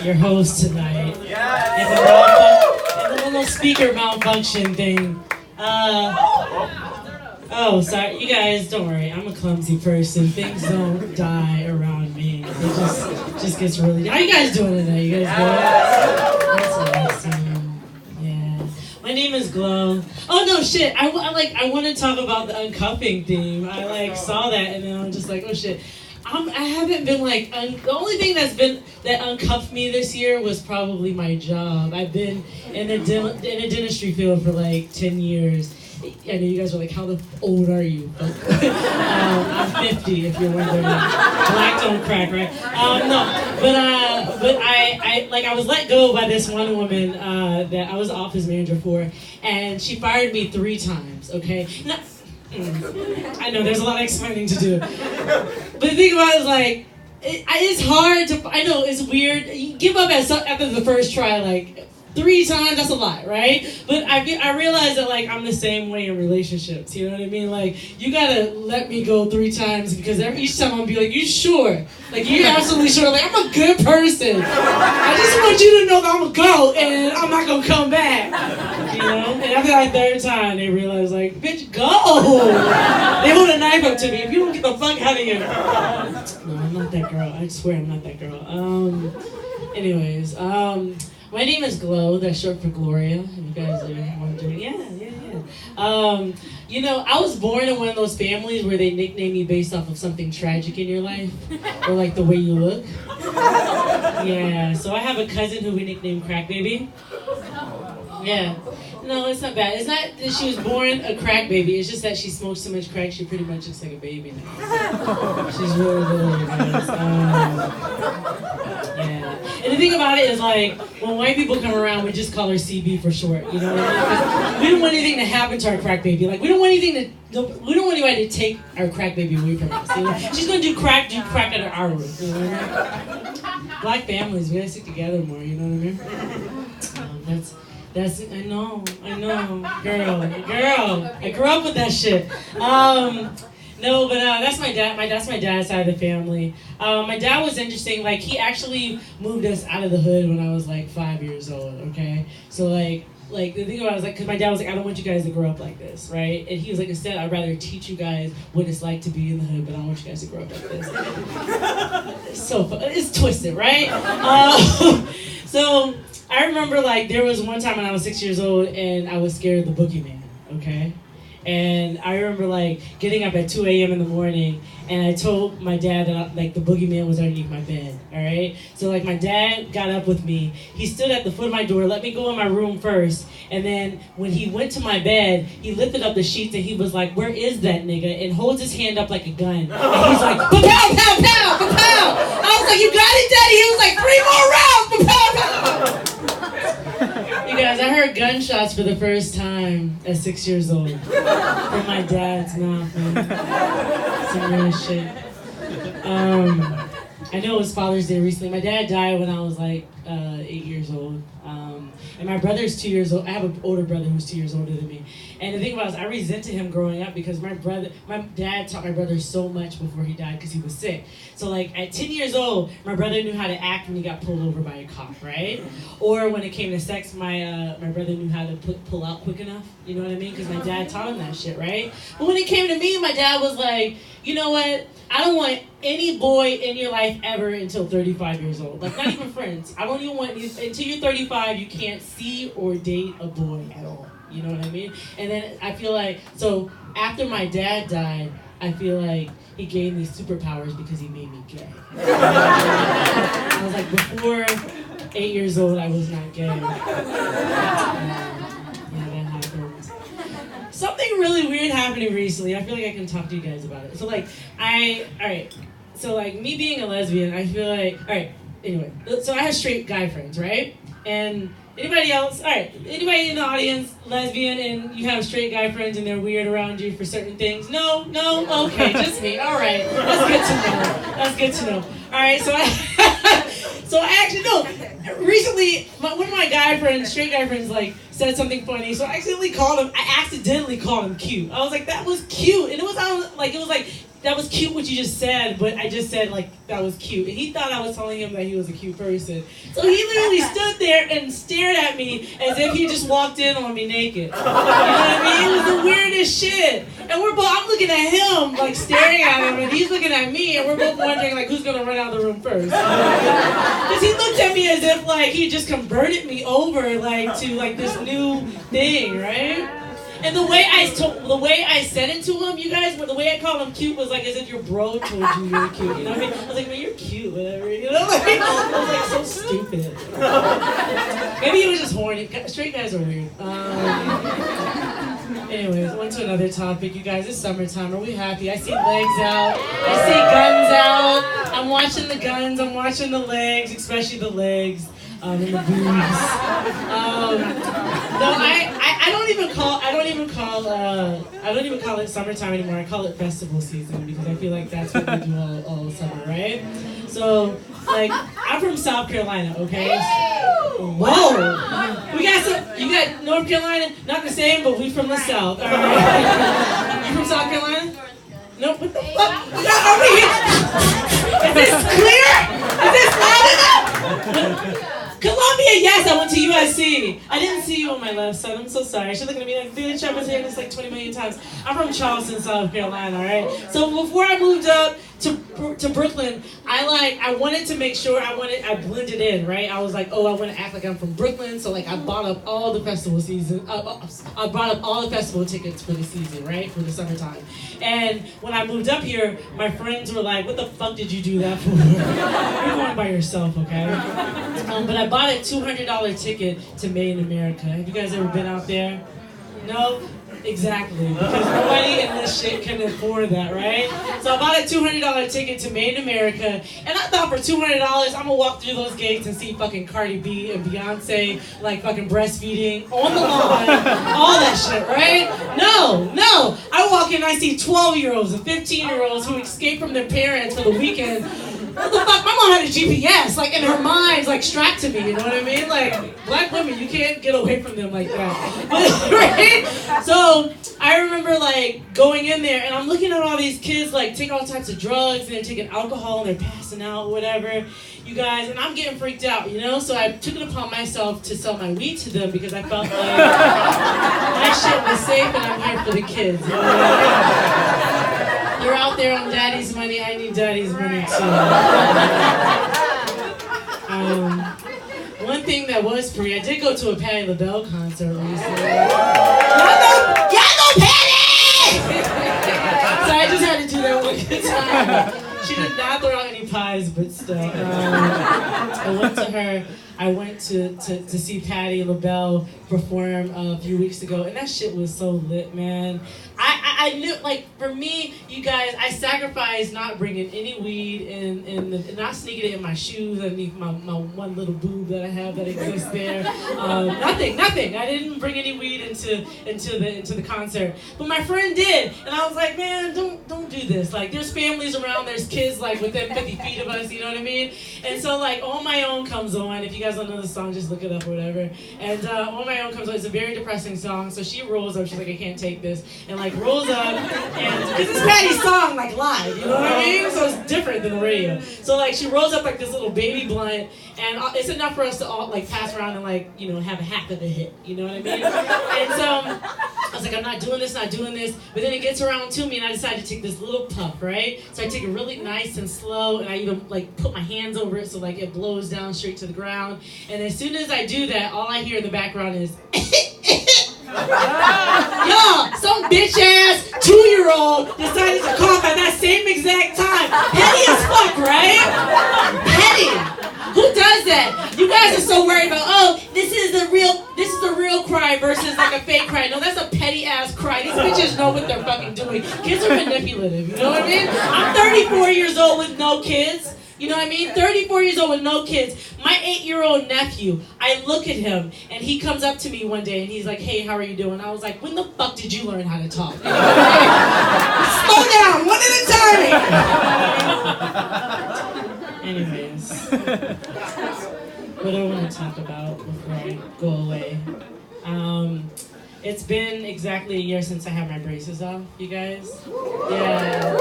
your host tonight. And the little speaker malfunction thing. Oh, sorry. You guys, don't worry. I'm a clumsy person. Things don't die around me. It just gets really... How you guys doing tonight? You guys good? That's awesome. Yeah. My name is Glo. Oh, no, shit. I want to talk about the uncuffing theme. I saw that, and then I'm just like, oh, shit. I haven't been the only thing that uncuffed me this year was probably my job. I've been in the dentistry field for 10 years. I know you guys are like, how old are you? I'm 50, if you're wondering. Black don't crack, right? No, but I was let go by this one woman that I was office manager for, and she fired me 3 times. Okay. I know there's a lot of explaining to do, but the thing about it is it's hard to. I know it's weird. You give up after the first try, 3 times, that's a lot, right? But I realize that I'm the same way in relationships. You know what I mean? You gotta let me go 3 times because each time I'm gonna be like, you sure? You're absolutely sure? I'm a good person. I just want you to know that I'm a goat and I'm not gonna come back. You know? And after that 3rd time, they realize bitch, go! They hold a knife up to me. If you don't get the fuck out of here. No, I'm not that girl. I swear I'm not that girl. Anyways, my name is Glo, that's short for Gloria, if you guys are wondering. Yeah. I was born in one of those families where they nickname you based off of something tragic in your life, or the way you look. Yeah, so I have a cousin who we nicknamed Crack Baby. Yeah. No, it's not bad. It's not that she was born a crack baby, it's just that she smokes so much crack she pretty much looks like a baby now. She's really good, guys. Yeah. And the thing about it is when white people come around, we just call her CB for short. You know what I mean? We don't want anything to happen to our crack baby. We don't want anything we don't want anybody to take our crack baby away from us. You know? She's gonna do crack under our roof. You know what I mean? Black families, we gotta stick together more. You know what I mean? That's I know, girl. I grew up with that shit. No, but that's my dad. That's my dad's side of the family. My dad was interesting. He actually moved us out of the hood when I was 5 years old. Okay, so the thing about it was because my dad was I don't want you guys to grow up like this, right? And he was instead I'd rather teach you guys what it's like to be in the hood, but I don't want you guys to grow up like this. It's twisted, right? So I remember there was one time when I was 6 years old and I was scared of the boogeyman. Okay. And I remember getting up at 2 a.m. in the morning, and I told my dad that the boogeyman was underneath my bed. All right. So my dad got up with me. He stood at the foot of my door, let me go in my room first, and then when he went to my bed, he lifted up the sheets and he was like, "Where is that nigga?" And holds his hand up like a gun. And he's like, "Pow, pow, pow, pow, pow." I was like, "You got it, Daddy?" He was like, "3 more rounds, pow, pow." You guys, I heard gunshots for the first time at 6 years old. From my dad's mouth, man. Some real shit. I know it was Father's Day recently. My dad died when I was 8 years old. And my brother's 2 years old. I have an older brother who's 2 years older than me. And the thing about it is I resented him growing up because my dad taught my brother so much before he died because he was sick. So at 10 years old, my brother knew how to act when he got pulled over by a cop, right? Or when it came to sex, my brother knew how to pull out quick enough. You know what I mean? Because my dad taught him that shit, right? But when it came to me, my dad was like, you know what? I don't want any boy in your life ever until 35 years old. Not even friends. I don't even want you, until you're 35, you can't see or date a boy at all. You know what I mean? And then I feel so after my dad died, I feel he gave me superpowers because he made me gay. I was before 8 years old, I was not gay. Yeah, that happened. Something really weird happening recently. I feel I can talk to you guys about it. So alright. So me being a lesbian, I feel alright, anyway. So I have straight guy friends, right? And anybody else? Alright, anybody in the audience, lesbian, and you have straight guy friends and they're weird around you for certain things? No? Okay, just me. Alright, that's good to know. Alright, so I actually, no, recently, one of my guy friends, straight guy friends, said something funny, so I accidentally called him cute. I was that was cute, and it was that was cute what you just said, but I just said, like, that was cute. And he thought I was telling him that he was a cute person. So he literally stood there and stared at me as if he just walked in on me naked. You know what I mean? It was the weirdest shit. And I'm looking at him, like, staring at him, and he's looking at me, and we're both wondering, like, who's gonna run out of the room first? Because he looked at me as if, like, he just converted me over, like, to, like, this new thing, right? And the way I said it to him, you guys, the way I called him cute was like as if your bro told you you were cute. You know what I mean? I was like, man, you're cute, whatever. You know, like, I was like so stupid. Maybe he was just horny. Straight guys are weird. Anyways, on to another topic, you guys. It's summertime. Are we happy? I see legs out. I see guns out. I'm watching the guns. I'm watching the legs, especially the legs. And the boobs. No, I don't even call it summertime anymore. I call it festival season because I feel like that's what we do all summer, right? So, like, I'm from South Carolina, okay? Whoa! You got North Carolina, not the same, but we from the South. You from South Carolina? No, what the fuck? Over here. Is this clear? Is this loud enough? Columbia, yes, I went to USC. I didn't see you on my left side. I'm so sorry. She's looking at me like, dude, Trevor's here this like 20 million times. I'm from Charleston, South Carolina, all right? So before I moved up to Brooklyn, I wanted to make sure I blended in, right? I was like, oh, I want to act like I'm from Brooklyn, so like I bought up all the festival season. I bought up all the festival tickets for the season, right, for the summertime. And when I moved up here, my friends were like, what the fuck did you do that for? You're going by yourself, okay? But I bought a $200 ticket to Made in America. Have you guys ever been out there? No? Exactly, because nobody in this shit can afford that, right? So I bought a $200 ticket to Made in America, and I thought for $200, I'm gonna walk through those gates and see fucking Cardi B and Beyonce, like fucking breastfeeding on the lawn, all that shit, right? No. I walk in and I see 12-year-olds and 15-year-olds who escape from their parents for the weekend. What the fuck? My mom had a GPS, like, in her mind, like, strapped to me, you know what I mean? Like, black women, you can't get away from them like that. Right? So, I remember, like, going in there, and I'm looking at all these kids, like, take all types of drugs, and they're taking alcohol, and they're passing out, whatever, you guys, and I'm getting freaked out, you know? So I took it upon myself to sell my weed to them, because I felt like my shit was safe, and I'm here for the kids, you know what I mean? You're out there on daddy's money, I need daddy's money too. One thing that was free, I did go to a Patti LaBelle concert recently. Y'all know Patti! So I just had to do that one good time. She did not throw out any pies, but still. I went to see Patti LaBelle perform a few weeks ago, and that shit was so lit, man. I knew, like, for me, you guys, I sacrificed not bringing any weed and not sneaking it in my shoes underneath my one little boob that I have that exists there. Nothing. I didn't bring any weed into the concert, but my friend did, and I was like, man, don't do this. Like, there's families around, there's kids like within 50 feet of us, you know what I mean? And so like, On My Own comes on. If you guys don't know the song, just look it up or whatever. And On My Own comes on. It's a very depressing song. So she rolls up. She's like, I can't take this, and like rolls up. And this is Patty's song, like live, you know what I mean? So it's different than the radio. So like, she rolls up like this little baby blunt, and it's enough for us to all like pass around and like, you know, have a half of a hit, you know what I mean? And so I was like, I'm not doing this. But then it gets around to me, and I decide to take this little puff, right? So I take it really nice and slow, and I even like put my hands over it so like it blows down straight to the ground. And as soon as I do that, all I hear in the background is Y'all, some bitch ass 2-year-old decided to cough at that same exact time. Petty as fuck, right? Petty. Who does that? You guys are so worried about, oh, this is the real cry versus like a fake cry. No, that's a petty ass cry. These bitches know what they're fucking doing. Kids are manipulative, you know what I mean? I'm 34 years old with no kids. You know what I mean? 34 years old with no kids. My 8-year-old nephew, I look at him, and he comes up to me one day, and he's like, hey, how are you doing? I was like, when the fuck did you learn how to talk? You know what I mean? Slow down, one at a time. Anyways, what do I want to talk about before I go away? It's been exactly a year since I had my braces off, you guys. Yeah.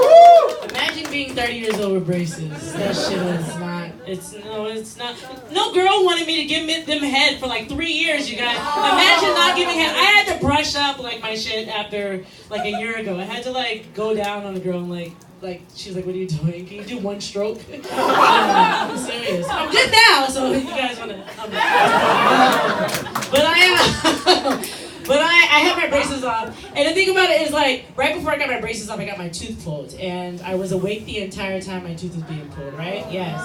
imagine being 30 years old with braces. That shit is not. It's not. No girl wanted me to give them head for like 3 years. You guys, imagine not giving head. I had to brush up like my shit after like a year ago. I had to like go down on a girl and like she's like, what are you doing? Can you do one stroke? I'm serious. I'm good now, so you guys wanna. But I have my braces off, and the thing about it is, like, right before I got my braces off, I got my tooth pulled, and I was awake the entire time my tooth was being pulled, right? Yes.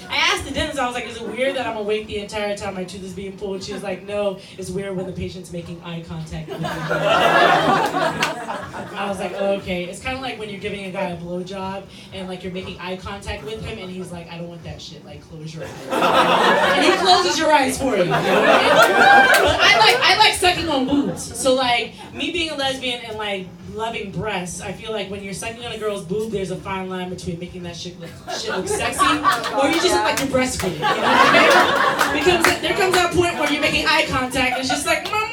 I asked the dentist, I was like, is it weird that I'm awake the entire time my tooth is being pulled? She was like, no, it's weird when the patient's making eye contact with you. I was like, oh, okay. It's kind of like when you're giving a guy a blowjob, and, like, you're making eye contact with him, and he's like, I don't want that shit, like, close your eyes. And he closes your eyes for you, you know what I mean? But I like sucking on boobs. So like me being a lesbian and like loving breasts, I feel like when you're sucking on a girl's boob, there's a fine line between making that shit look sexy or you just look like you're breastfeeding. You know what I mean? Because there comes that point where you're making eye contact and it's just like, mama.